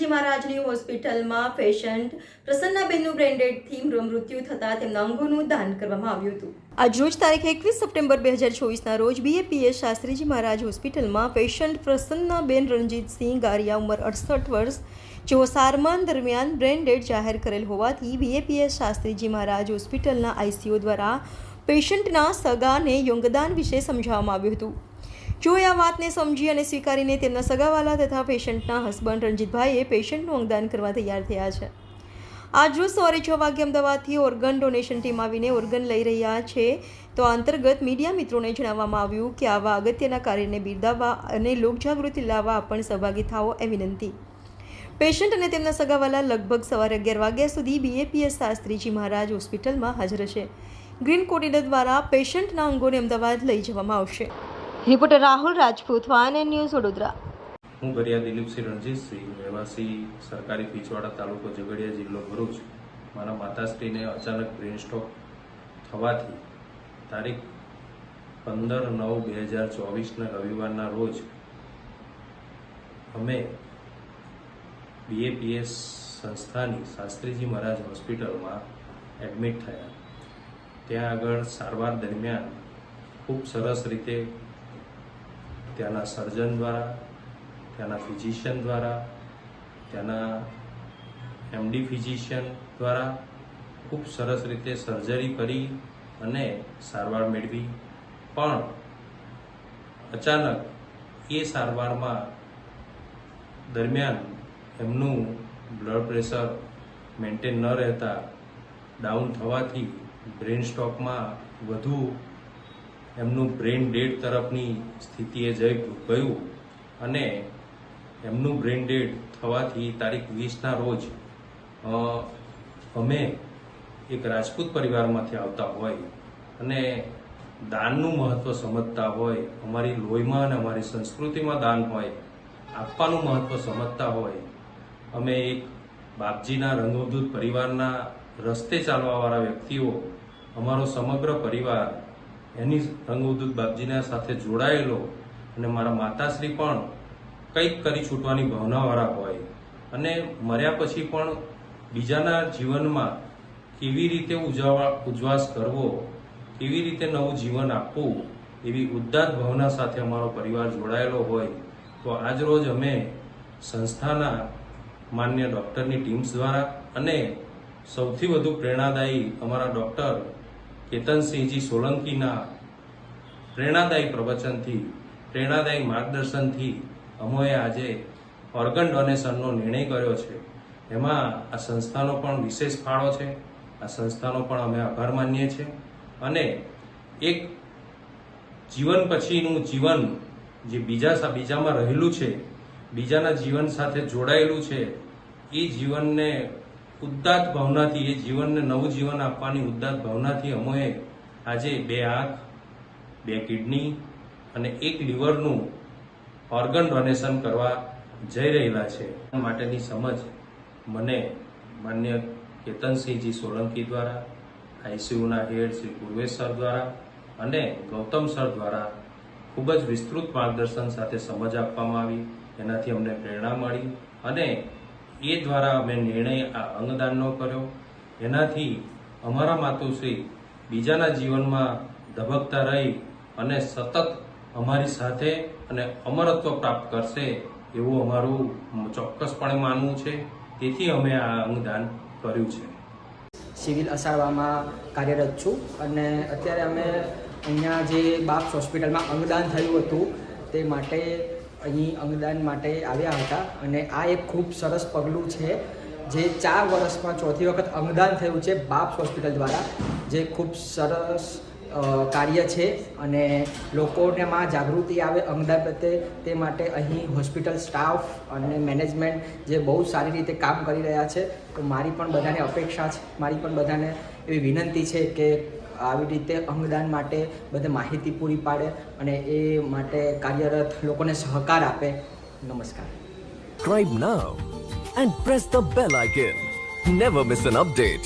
શાસ્ત્રીજી મહારાજની હોસ્પિટલમાં પેશન્ટ પ્રસન્નાબેનનું બ્રેન્ડેડથી મૃત્યુ થતાં તેમના અંગોનું દાન કરવામાં આવ્યું હતું. આજરોજ તારીખ 21 સપ્ટેમ્બર 2024ના રોજ બીએપીએસ શાસ્ત્રીજી મહારાજ હોસ્પિટલમાં પેશન્ટ પ્રસન્નાબેન રણજીતસિંહ ગારિયા ઉંમર 68 વર્ષ જેઓ સારવાર દરમિયાન બ્રેન્ડેડ જાહેર કરેલ હોવાથી બીએપીએસ શાસ્ત્રીજી મહારાજ હોસ્પિટલના આઈસીયુ દ્વારા પેશન્ટના સગાને યોગદાન વિશે સમજાવવામાં આવ્યું હતું. જોએ આ વાતને સમજી અને સ્વીકારીને તેમના સગાવાલા તથા પેશન્ટના હસબન્ડ રણજીતભાઈએ પેશન્ટનું અંગદાન કરવા તૈયાર થયા છે. આજરોજ સવારે 6 વાગ્યે અમદાવાદથી ઓર્ગન ડોનેશન ટીમ આવીને ઓર્ગન લઈ રહ્યા છે. તો આ અંતર્ગત મીડિયા મિત્રોને જણાવવામાં આવ્યું કે આવા અગત્યના કાર્યને બિરદાવવા અને લોકજાગૃતિ લાવવા પણ સહભાગી થાઓ એ વિનંતી. પેશન્ટ અને તેમના સગાવાલા લગભગ સવારે 11 વાગ્યા સુધી બીએપીએસ શાસ્ત્રીજી મહારાજ હોસ્પિટલમાં હાજર હશે. ગ્રીન કોરિડોર દ્વારા પેશન્ટના અંગોને અમદાવાદ લઈ જવામાં આવશે. Reporter Rahul Rajput, van news, Vadodara. હું ગરિયા દિલીપસિંહ રણજીતસિંહ, રહેવાસી સરકારી પીછવાડા, તાલુકો ઝઘડિયા, જિલ્લો ભરૂચ. મારા માતાશ્રીને અચાનક બ્રેન સ્ટ્રોક થવાથી તારીખ 15/9/2024ના રવિવારના રોજ અમે બીએપીએસ સંસ્થાની શાસ્ત્રીજી મહારાજ હોસ્પિટલમાં એડમિટ થયા. ત્યાં આગળ સારવાર દરમિયાન ખૂબ સરસ રીતે ત્યાંના સર્જન દ્વારા, ત્યાંના ફિઝિશિયન દ્વારા, ત્યાંના એમડી ફિઝિશિયન દ્વારા ખૂબ સરસ રીતે સર્જરી કરી અને સારવાર મેળવી. પણ અચાનક એ સારવારમાં દરમિયાન એમનું બ્લડ પ્રેશર મેન્ટેન ન રહેતા ડાઉન થવાથી બ્રેન સ્ટ્રોકમાં વધુ એમનું બ્રેન ડેડ તરફની સ્થિતિએ ગયું અને એમનું બ્રેન ડેડ થવાથી તારીખ 20ના રોજ અમે એક રાજપૂત પરિવારમાંથી આવતા હોય અને દાનનું મહત્વ સમજતા હોય, અમારી લોહીમાં અને અમારી સંસ્કૃતિમાં દાન હોય, આપવાનું મહત્વ સમજતા હોય, અમે એક બાપજીના રંગવદૂત પરિવારના રસ્તે ચાલવાવાળા વ્યક્તિઓ, અમારો સમગ્ર પરિવાર એની રંગવદૂત બાપજીના સાથે જોડાયેલો અને મારા માતાશ્રી પણ કંઈક કરી છૂટવાની ભાવનાવાળા હોય અને મર્યા પછી પણ બીજાના જીવનમાં કેવી રીતે ઉજ્વાસ કરવો, કેવી રીતે નવું જીવન આપવું, એવી ઉદાત્ત ભાવના સાથે અમારો પરિવાર જોડાયેલો હોય. તો આજરોજ અમે સંસ્થાના માન્ય ડૉક્ટરની ટીમ્સ દ્વારા અને સૌથી વધુ પ્રેરણાદાયી અમારા ડૉક્ટર કેતનસિંહજી સોલંકીના પ્રેરણાદાયી પ્રવચનથી, પ્રેરણાદાયી માર્ગદર્શનથી અમોએ આજે ઓર્ગન ડોનેશનનો નિર્ણય કર્યો છે. એમાં આ સંસ્થાનો પણ વિશેષ ફાળો છે. આ સંસ્થાનો પણ અમે આભાર માનીએ છીએ અને એક જીવન પછીનું જીવન જે બીજામાં રહેલું છે, બીજાના જીવન સાથે જોડાયેલું છે, એ જીવનને ઉદાત્ત ભાવનાથી, એ જીવનને નવું જીવન આપવાની ઉદાત્ત ભાવનાથી અમોએ આજે 2 આંખ, 2 કિડની અને 1 લીવરનું ઓર્ગન ડોનેશન કરવા જઈ રહેલા છે. માટેની સમજ મને માન્ય કેતનસિંહજી સોલંકી દ્વારા, આઈસીયુના હેડ શ્રી પૂર્વેશ સર દ્વારા અને ગૌતમ સર દ્વારા ખૂબ જ વિસ્તૃત માર્ગદર્શન સાથે સમજ આપવામાં આવી. એનાથી અમને પ્રેરણા મળી અને એ દ્વારા અમે નિર્ણય આ અંગદાનનો કર્યો. એનાથી અમારા માતુશ્રી બીજાના જીવનમાં ધબકતા રહી અને સતત અમારી સાથે અને અમરત્વ પ્રાપ્ત કરશે એવું અમારું ચોક્કસપણે માનવું છે. તેથી અમે આ અંગદાન કર્યું છે. સિવિલ અસારવામાં કાર્યરત છું અને અત્યારે અમે અહીંયા જે બાપ્સ હોસ્પિટલમાં અંગદાન થયું હતું તે માટે અહીં અંગદાન માટે આવ્યા હતા અને આ એક ખૂબ સરસ પગલું છે જે 4 વર્ષમાં 4થી વખત અંગદાન થયું છે બાપ્સ હોસ્પિટલ દ્વારા, જે ખૂબ સરસ કાર્ય છે અને લોકોનેમાં જાગૃતિ આવે અંગદાન પ્રત્યે તે માટે અહીં હોસ્પિટલ સ્ટાફ અને મેનેજમેન્ટ જે બહુ સારી રીતે કામ કરી રહ્યા છે. તો મારી પણ બધાને અપેક્ષા છે, મારી પણ બધાને એવી વિનંતી છે કે આવી રીતે અંગદાન માટે બધે માહિતી પૂરી પાડે અને એ માટે કાર્યરત લોકોને સહકાર આપે. નમસ્કાર. Subscribe now and press the bell icon. Never miss an update.